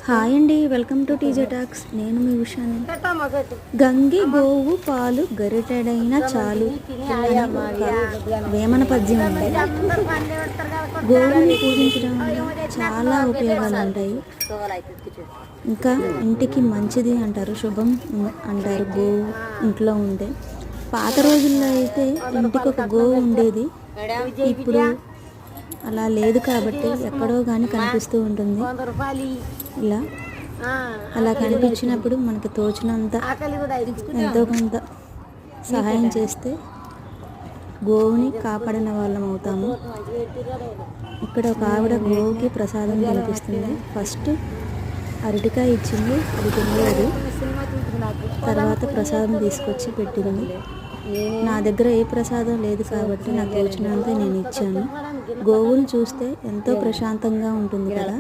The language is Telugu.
హాయ్ అండి, వెల్కమ్ టు టీజే టాక్స్. నేను మీ ఉషాని. గంగి గోవు పాలు గరిటెడైన చాలు వేమన పద్యం ఉంది. గోవుని పూజించడం వల్ల చాలా ఉపయోగాలు ఉంటాయి. ఇంకా ఇంటికి మంచిది అంటారు, శుభం అంటారు గోవు ఇంట్లో ఉంటే. పాత రోజుల్లో అయితే ఇంటికి ఒక గోవు ఉండేది. ఇప్పుడు అలా లేదు కాబట్టి ఎక్కడో కానీ కనిపిస్తూ ఉంటుంది. ఇలా అలా కనిపించినప్పుడు మనకి తోచినంత ఎంతో కొంత సహాయం చేస్తే గోవుని కాపాడిన వాళ్ళం అవుతాము. ఇక్కడ ఒక ఆవిడ గోవుకి ప్రసాదం కనిపిస్తుంది. ఫస్ట్ అరటికాయ ఇచ్చింది, అది తినలేదు. తర్వాత ప్రసాదం తీసుకొచ్చి పెట్టింది. నా దగ్గర ఏ ప్రసాదం లేదు కాబట్టి నాకు తోచినంత నేను ఇచ్చాను. గోవును చూస్తే ఎంతో ప్రశాంతంగా ఉంటుంది కదా.